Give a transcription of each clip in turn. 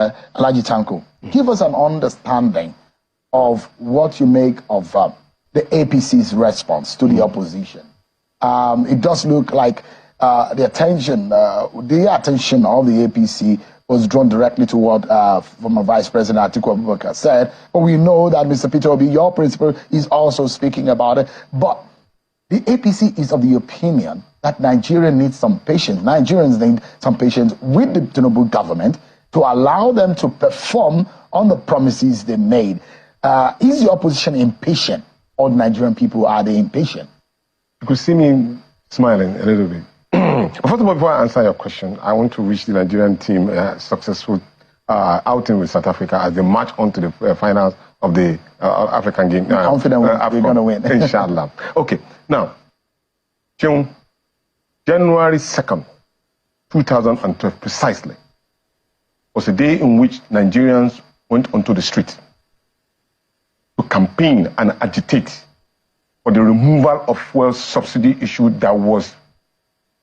Alhaji Tanko, give us an understanding of what you make of the APC's response to the opposition. It does look like the attention of the APC was drawn directly to what former Vice President Atiku Abubakar said. But we know that Mr. Peter Obi, your principal, is also speaking about it. But the APC is of the opinion that Nigeria needs some patience. Nigerians need some patience with the TINUBU government to allow them to perform on the promises they made. Is the opposition impatient, or the Nigerian people, are they impatient? You could see me smiling a little bit. First of all, before I answer your question, I want to wish the Nigerian team a successful outing with South Africa as they march on to the finals of the African game. I'm confident we're going to win. Inshallah. Okay, now, January 2nd, 2012, precisely, was a day in which Nigerians went onto the street to campaign and agitate for the removal of fuel subsidy issue that was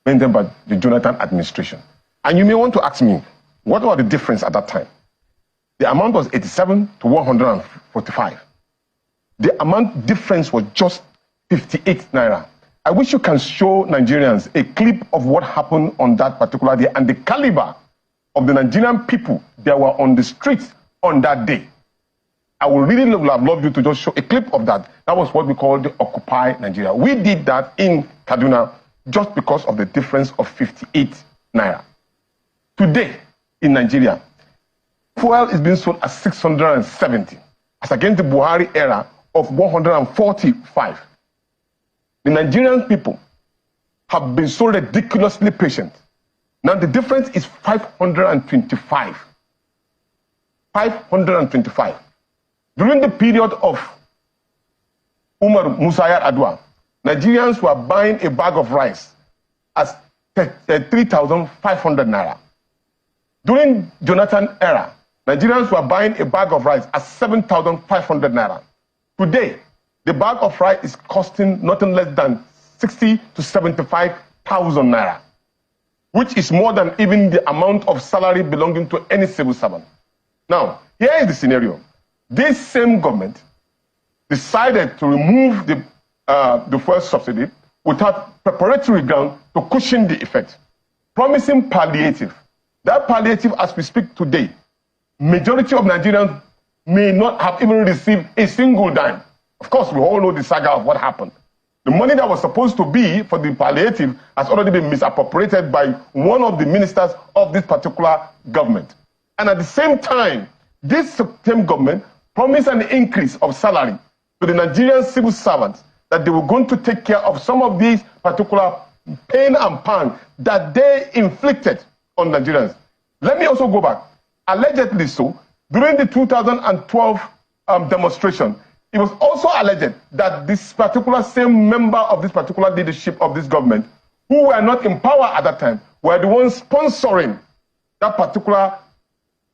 maintained by the Jonathan administration. And you may want to ask me, what was the difference at that time? The amount was 87 to 145. The amount difference was just 58 naira. I wish you can show Nigerians a clip of what happened on that particular day and the caliber of the Nigerian people that were on the streets on that day. I would really have loved you to just show a clip of that. That was what we call the Occupy Nigeria. We did that in Kaduna just because of the difference of 58 naira. Today, in Nigeria, fuel is being sold at 670, as against the Buhari era of 145. The Nigerian people have been so ridiculously patient. Now the difference is 525. 525. During the period of Umar Musayar Adwa, Nigerians were buying a bag of rice at 3,500 naira. During Jonathan era, Nigerians were buying a bag of rice at 7,500 naira. Today, the bag of rice is costing nothing less than 60 to 75,000 naira, which is more than even the amount of salary belonging to any civil servant. Now, here is the scenario. This same government decided to remove the fuel subsidy without preparatory ground to cushion the effect, promising palliative. That palliative, as we speak today, majority of Nigerians may not have even received a single dime. Of course, we all know the saga of what happened. The money that was supposed to be for the palliative has already been misappropriated by one of the ministers of this particular government. And at the same time, this same government promised an increase of salary to the Nigerian civil servants, that they were going to take care of some of these particular pain and pang that they inflicted on Nigerians. Let me also go back. Allegedly so, during the 2012 demonstration, it was also alleged that this particular same member of this particular leadership of this government, who were not in power at that time, were the ones sponsoring that particular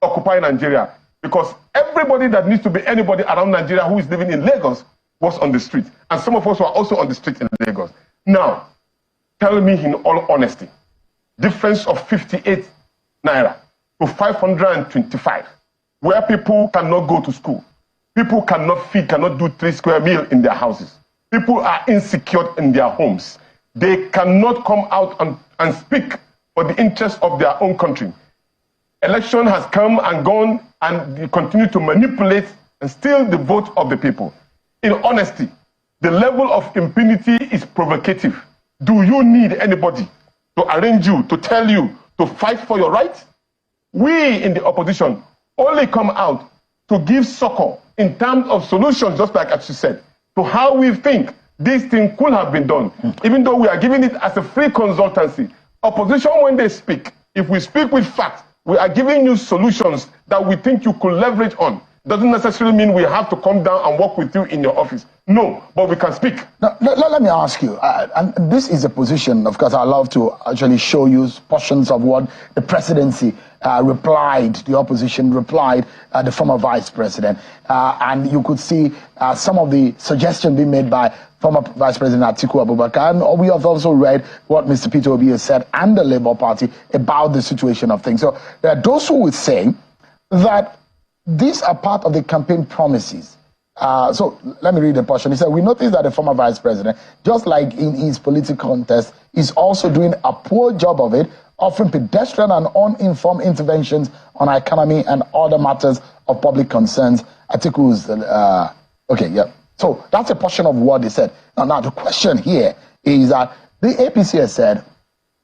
Occupy Nigeria, because everybody that needs to be anybody around Nigeria who is living in Lagos was on the street. And some of us were also on the street in Lagos. Now, tell me in all honesty, difference of 58 naira to 525, where people cannot go to school. People cannot feed, cannot do 3 square meals in their houses. People are insecure in their homes. They cannot come out and speak for the interests of their own country. Election has come and gone, and you continue to manipulate and steal the vote of the people. In honesty, the level of impunity is provocative. Do you need anybody to arrange you, to tell you, to fight for your rights? We in the opposition only come out to give succor in terms of solutions, just like as you said, to how we think this thing could have been done, even though we are giving it as a free consultancy. Opposition, when they speak, if we speak with facts, we are giving you solutions that we think you could leverage on. Doesn't necessarily mean we have to come down and work with you in your office. No, but we can speak. Now, let me ask you, and this is a position, of course, I love to actually show you portions of what the presidency replied, the opposition replied, the former vice president. And you could see some of the suggestions being made by former Vice President Atiku Abubakar. And we have also read what Mr. Peter Obi has said and the Labour Party about the situation of things. So there are those who would say that these are part of the campaign promises. So let me read the portion. He said, we noticed that the former vice president, just like in his political contest, is also doing a poor job of it, offering pedestrian and uninformed interventions on our economy and other matters of public concerns. Articles, okay, yeah. So that's a portion of what they said. Now the question here is that the APC has said,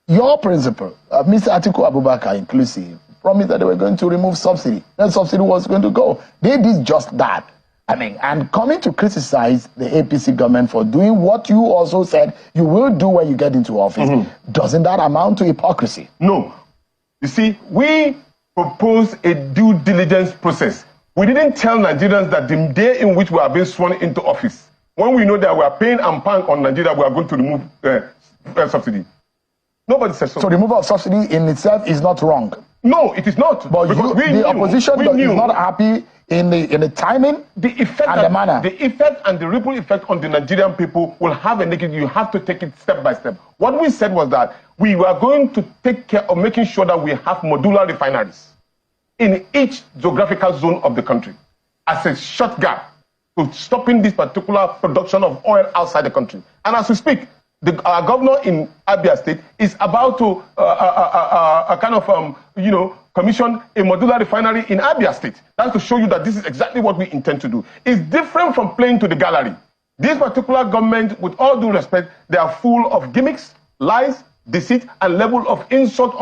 your principal, Mr. Atiku Abubakar inclusive, promised that they were going to remove subsidy. That subsidy was going to go. They did just that. I mean, and coming to criticize the APC government for doing what you also said you will do when you get into office, doesn't that amount to hypocrisy? No. You see, we proposed a due diligence process. We didn't tell Nigerians that the day in which we are being sworn into office, when we know that we are paying and paying on Nigeria, we are going to remove subsidy. Nobody said so. So the removal of subsidy in itself is not wrong. No, it is not. But the opposition is not happy in the timing, the effect and the manner. The effect and the ripple effect on the Nigerian people will have a negative. You have to take it step by step. What we said was that we were going to take care of making sure that we have modular refineries in each geographical zone of the country as a shortcut to stopping this particular production of oil outside the country. And as we speak, our governor in Abia State is about to commission a modular refinery in Abia State. That's to show you that this is exactly what we intend to do. It's different from playing to the gallery. This particular government, with all due respect, they are full of gimmicks, lies, deceit, and level of insult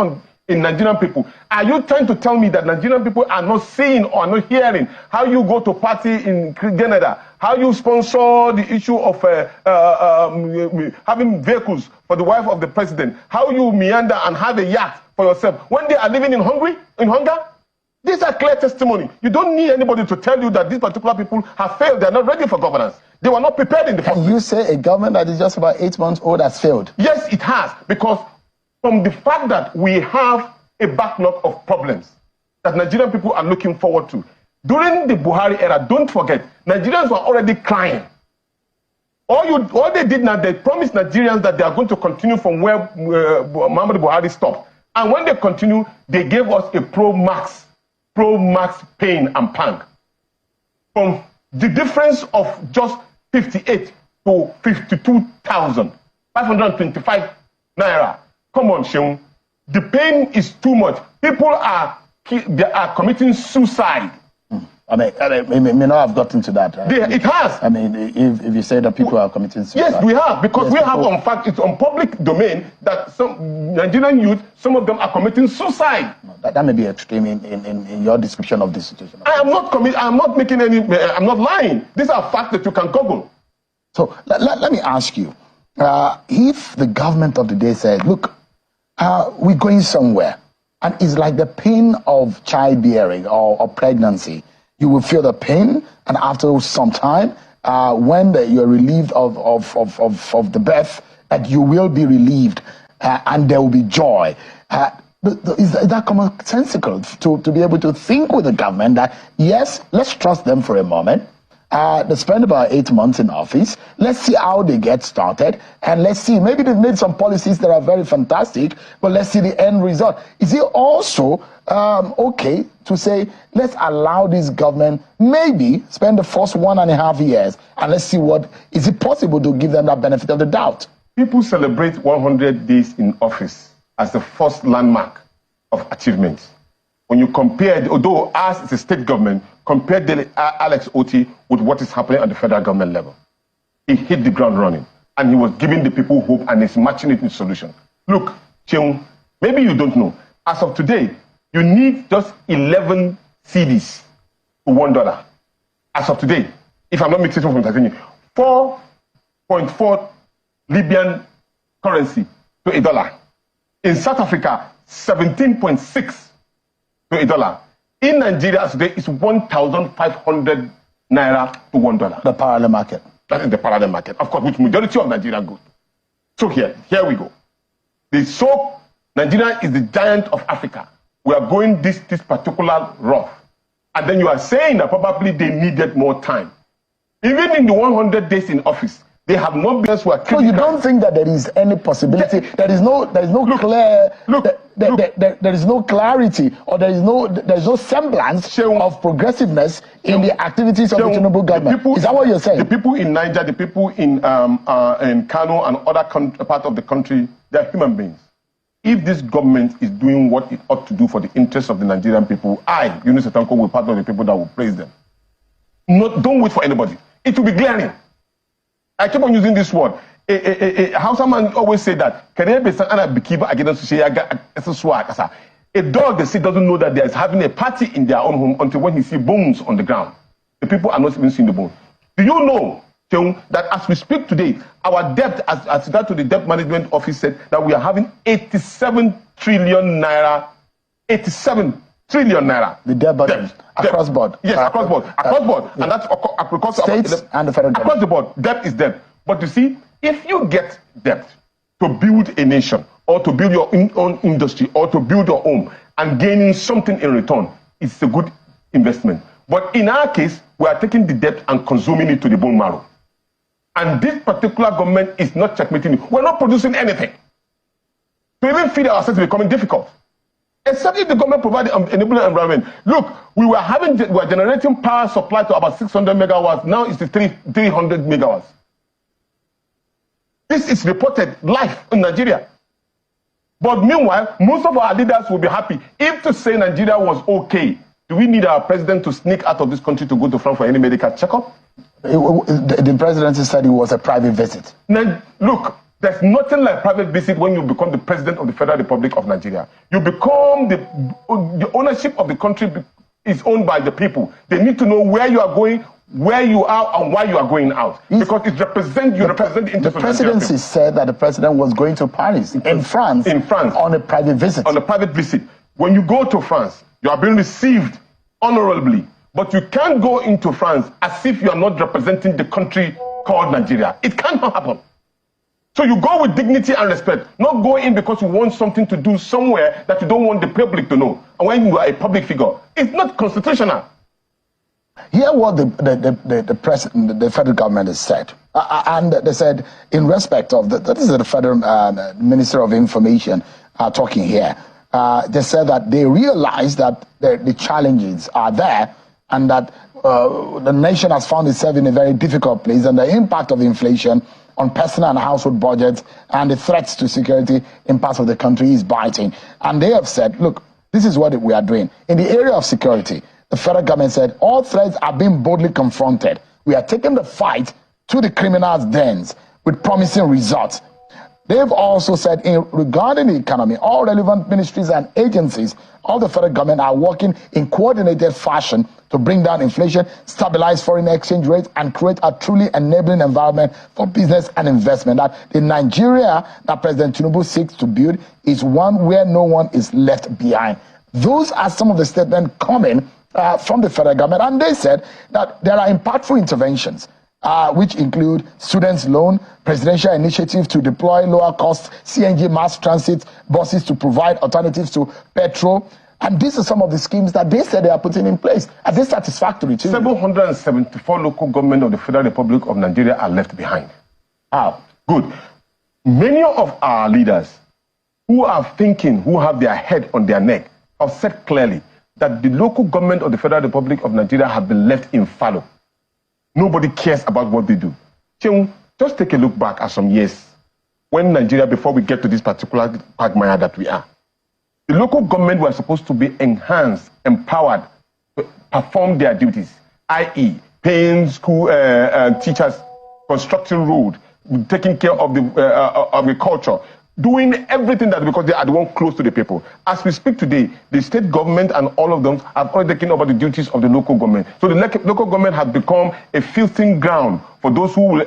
in Nigerian people. Are you trying to tell me that Nigerian people are not seeing or not hearing how you go to party in Canada, how you sponsor the issue of having vehicles for the wife of the president, how you meander and have a yacht for yourself when they are living in hunger? These are clear testimony. You don't need anybody to tell you that these particular people have failed. They are not ready for governance. They were not prepared in the first place. Can you say a government that is just about 8 months old has failed? Yes, it has. Because from the fact that we have a backlog of problems that Nigerian people are looking forward to. During the Buhari era, don't forget, Nigerians were already crying. All they did now, they promised Nigerians that they are going to continue from where Muhammad Buhari stopped. And when they continue, they gave us a pro-max pain and pang. From the difference of just 58 to 52,525 naira. Come on, Sheung. The pain is too much. People are committing suicide. I mean, it may not have gotten to that. Right? It has. I mean, if you say that people are committing suicide. Yes, we have. Because we have, in fact, it's on public domain that some Nigerian youth, some of them are committing suicide. That may be extreme in your description of this situation. I'm not lying. These are facts that you can Google. So let me ask you, if the government of the day said, look, we're going somewhere, and it's like the pain of childbearing or pregnancy. You will feel the pain, and after some time, when you're relieved of the birth, that you will be relieved, and there will be joy. Is that commonsensical to be able to think with the government that, yes, let's trust them for a moment. They spend about 8 months in office. Let's see how they get started. And let's see, maybe they've made some policies that are very fantastic, but let's see the end result. Is it also okay to say, let's allow this government maybe spend the first 1.5 years and let's see is it possible to give them that benefit of the doubt? People celebrate 100 days in office as the first landmark of achievement. When you compare, although as it's a state government, compare Alex Oti with what is happening at the federal government level. He hit the ground running, and he was giving the people hope, and he's matching it with solution. Look, Cheung, maybe you don't know. As of today, you need just 11 cedis to $1. As of today, if I'm not mixing from Tanzania, 4.4 Libyan currency to $1. In South Africa, 17.6 to $1. In Nigeria today, it's 1,500 naira to $1. The parallel market. That is the parallel market, of course, which majority of Nigeria go to. So here we go. Nigeria is the giant of Africa. We are going this particular rough. And then you are saying that probably they needed more time. Even in the 100 days in office, They have no business who are critical. So you don't think that there is any possibility? There is no clarity, or there is no semblance of progressiveness in the activities of the TINUBU government. Is that what you're saying? The people in Niger, the people in Kano and other parts of the country, they are human beings. If this government is doing what it ought to do for the interests of the Nigerian people, I, Yunus Etanko, will be part of the people that will praise them. Don't wait for anybody. It will be glaring. I keep on using this word. Hausa man always say that. A dog, they say, doesn't know that there is having a party in their own home until when he sees bones on the ground. The people are not even seeing the bone. Do you know, that as we speak today, our debt, as regard to the debt management office, said that we are having 87 trillion naira. 87 trillion naira. The debt burden across board. Yes, across board. Across board. Yeah. And that's across states and the federal government. Across the board. Debt is debt. But you see, if you get debt to build a nation, or to build your own industry, or to build your home, and gaining something in return, it's a good investment. But in our case, we are taking the debt and consuming it to the bone marrow. And this particular government is not checkmating it. We're not producing anything. To even feed ourselves is becoming difficult. Except if the government provides an enabling environment. Look, we were generating power supply to about 600 megawatts. Now it's 300 megawatts. This is reported live in Nigeria. But meanwhile, most of our leaders will be happy. If to say Nigeria was okay, do we need our president to sneak out of this country to go to France for any medical checkup? The presidency said it was a private visit. Now, look, there's nothing like private visit when you become the president of the Federal Republic of Nigeria. You become the ownership of the country is owned by the people. They need to know where you are going, where you are, and why you are going out. Because it represents the presidency said that the president was going to Paris in France on a private visit. On a private visit. When you go to France, you are being received honorably. But you can't go into France as if you are not representing the country called Nigeria. It cannot happen. So you go with dignity and respect, not go in because you want something to do somewhere that you don't want the public to know. And when you are a public figure, it's not constitutional. Hear what the federal government has said. And they said, in respect of, that is the federal Minister of Information talking here. They said that they realize that the challenges are there, and that the nation has found itself in a very difficult place, and the impact of inflation on personal and household budgets and the threats to security in parts of the country is biting. And they have said, look, this is what we are doing. In the area of security, the federal government said all threats are being boldly confronted. We are taking the fight to the criminals' dens with promising results. They've also said, regarding the economy, all relevant ministries and agencies of the federal government are working in coordinated fashion to bring down inflation, stabilize foreign exchange rates, and create a truly enabling environment for business and investment. That the Nigeria that President TINUBU seeks to build is one where no one is left behind. Those are some of the statements coming from the federal government, and they said that there are impactful interventions, which include students' loan, presidential initiative to deploy lower-cost CNG mass transit buses to provide alternatives to petrol. And these are some of the schemes that they said they are putting in place. Are they satisfactory to you? 774 local governments of the Federal Republic of Nigeria are left behind. How? Good. Many of our leaders who are thinking, who have their head on their neck, have said clearly that the local government of the Federal Republic of Nigeria have been left in fallow. Nobody cares about what they do. Just take a look back at some years when Nigeria, before we get to this particular quagmire that we are, the local government were supposed to be enhanced, empowered to perform their duties, i.e., paying school teachers, constructing road, taking care of the agriculture, doing everything that, because they are the one close to the people. As we speak today, the state government and all of them have already taken over the duties of the local government. So the local government has become a filtering ground for those who will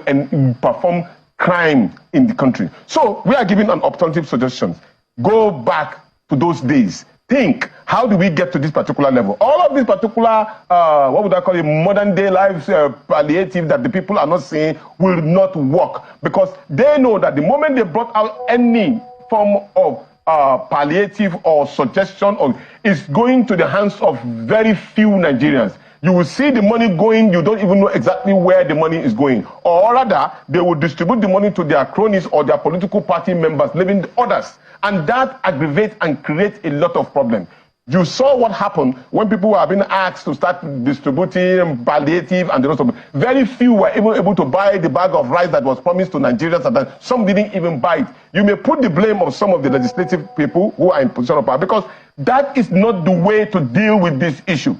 perform crime in the country. So we are giving an alternative suggestions. Go back to those days. Think, how do we get to this particular level? All of these particular, what would I call it, modern day lives palliative that the people are not seeing will not work, because they know that the moment they brought out any form of palliative or suggestion, or is going to the hands of very few Nigerians. You will see the money going, you don't even know exactly where the money is going. Or rather, they will distribute the money to their cronies or their political party members, leaving the others. And that aggravates and creates a lot of problems. You saw what happened when people were being asked to start distributing palliative and the rest of it. Very few were able to buy the bag of rice that was promised to Nigerians, and then some didn't even buy it. You may put the blame on some of the legislative people who are in position of power, because that is not the way to deal with this issue.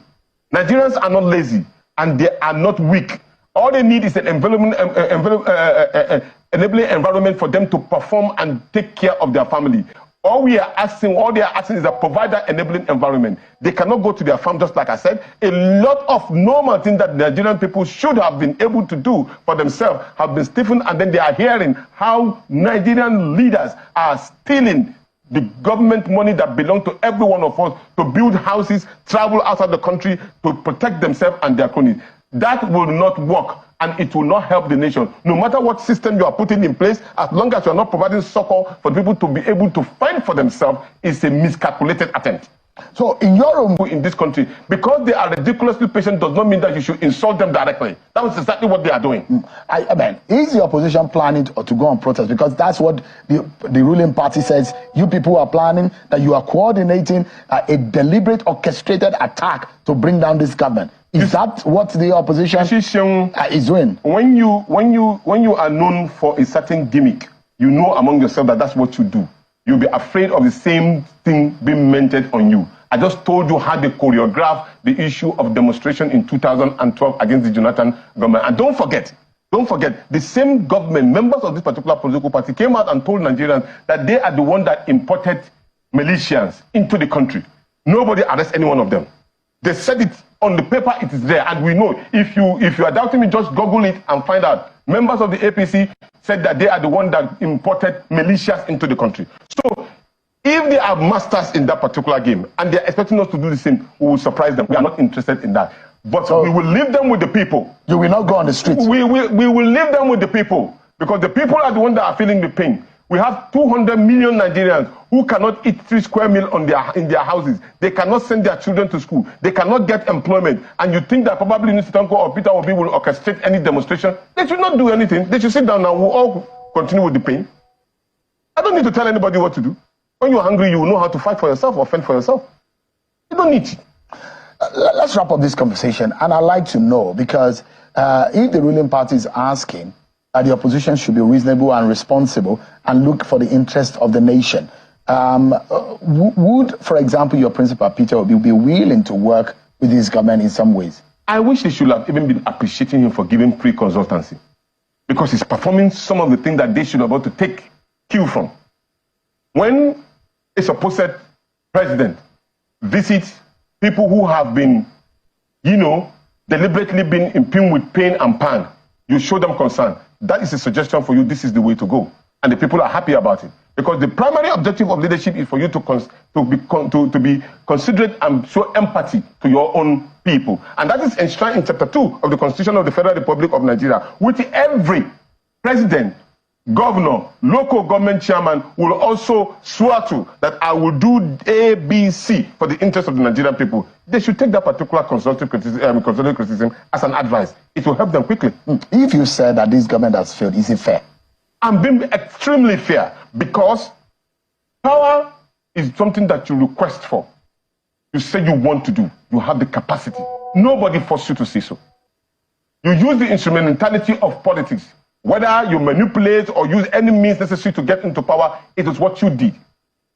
Nigerians are not lazy and they are not weak. All they need is an enabling environment for them to perform and take care of their family. All they are asking is a provider enabling environment. They cannot go to their farm, just like I said. A lot of normal things that Nigerian people should have been able to do for themselves have been stiffened, and then they are hearing how Nigerian leaders are stealing the government money that belongs to every one of us to build houses, travel outside the country to protect themselves and their cronies. That will not work, and it will not help the nation. No matter what system you are putting in place, as long as you are not providing succor for people to be able to fend for themselves, it's a miscalculated attempt. So in your own in this country, because they are ridiculously patient does not mean that you should insult them directly. That was exactly what they are doing. I mean, is the opposition planning to go on protest? Because that's what the ruling party says. You people are planning, that you are coordinating a deliberate, orchestrated attack to bring down this government. Is that what the opposition is doing? When you are known for a certain gimmick, you know among yourself that that's what you do. You'll be afraid of the same thing being mentioned on you. I just told you how they choreographed the issue of demonstration in 2012 against the Jonathan government. And don't forget, the same government, members of this particular political party, came out and told Nigerians that they are the one that imported militias into the country. Nobody arrests any one of them. They said it on the paper, it is there, and we know. If you are doubting me, just Google it and find out. Members of the APC said that they are the one that imported militias into the country. So, if they are masters in that particular game and they are expecting us to do the same, we will surprise them. We are not interested in that. But we will leave them with the people. You will not go on the streets. We will leave them with the people, because the people are the ones that are feeling the pain. We have 200 million Nigerians who cannot eat 3 square meals in their houses. They cannot send their children to school. They cannot get employment. And you think that probably Mr. Tanko or Peter Obi will orchestrate any demonstration? They should not do anything. They should sit down and we'll all continue with the pain. I don't need to tell anybody what to do. When you're hungry, you will know how to fight for yourself or fend for yourself. You don't need to. Let's wrap up this conversation. And I'd like to know, because if the ruling party is asking that the opposition should be reasonable and responsible and look for the interest of the nation, would, for example, your principal, Peter Obi, be willing to work with this government in some ways? I wish they should have even been appreciating him for giving free consultancy, because he's performing some of the things that they should have able to take cue from. When a supposed president visits people who have been, deliberately been impugned with pain and pang, you show them concern. That is a suggestion for you. This is the way to go. And the people are happy about it. Because the primary objective of leadership is for you to be considerate and show empathy to your own people. And that is enshrined in Chapter 2 of the Constitution of the Federal Republic of Nigeria, which every president, governor, local government chairman will also swear to, that I will do ABC for the interest of the Nigerian people. They should take that particular constructive criticism as an advice. It will help them quickly. If you said that this government has failed, is it fair? I'm being extremely fair, because power is something that you request for. You say you want to do. You have the capacity. Nobody forced you to say so. You use the instrumentality of politics. Whether you manipulate or use any means necessary to get into power, it is what you did.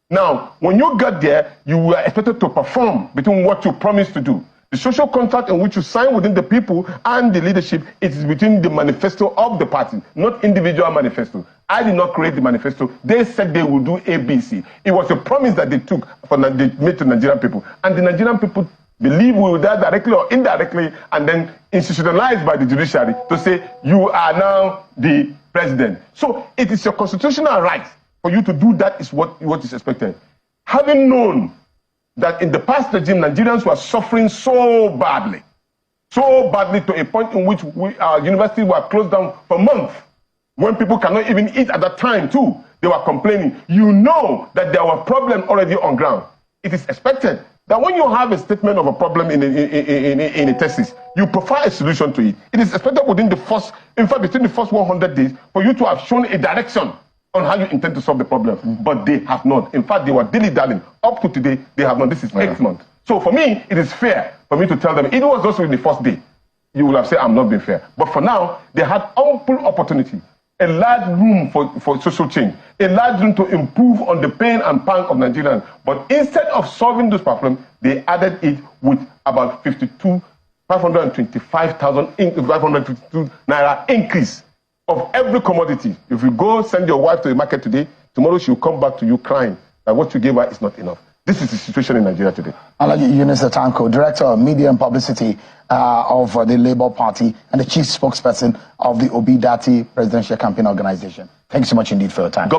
Now, when you got there, you were expected to perform between what you promised to do. The social contract in which you sign within the people and the leadership, it is between the manifesto of the party, not individual manifesto. I did not create the manifesto. They said they will do ABC. It was a promise that they took, they made to Nigerian people. And the Nigerian people believe we will die directly or indirectly, and then institutionalized by the judiciary to say, you are now the president. So it is your constitutional right for you to do that, is what is expected. Having known that in the past regime, Nigerians were suffering so badly to a point in which our universities were closed down for months, when people cannot even eat at that time too, they were complaining. You know that there were problems already on ground. It is expected that when you have a statement of a problem in a thesis, you provide a solution to it. It is expected within the first, in fact, between the first 100 days, for you to have shown a direction on how you intend to solve the problem. But they have not. In fact, they were dilly-dallying. Up to today, they have not. This is 8 months. So for me, it is fair for me to tell them, if it was just in the first day, you will have said, I'm not being fair. But for now, they had ample opportunity, a large room for social change, a large room to improve on the pain and pang of Nigerians. But instead of solving those problems, they added it with about 525,552 naira increase of every commodity. If you go send your wife to the market today, tomorrow she will come back to you crying that what you gave her is not enough. This is the situation in Nigeria today. Alhaji Yunus Atanko, Director of Media and Publicity of the Labour Party and the Chief Spokesperson of the Obi Dati Presidential Campaign Organization. Thank you so much indeed for your time.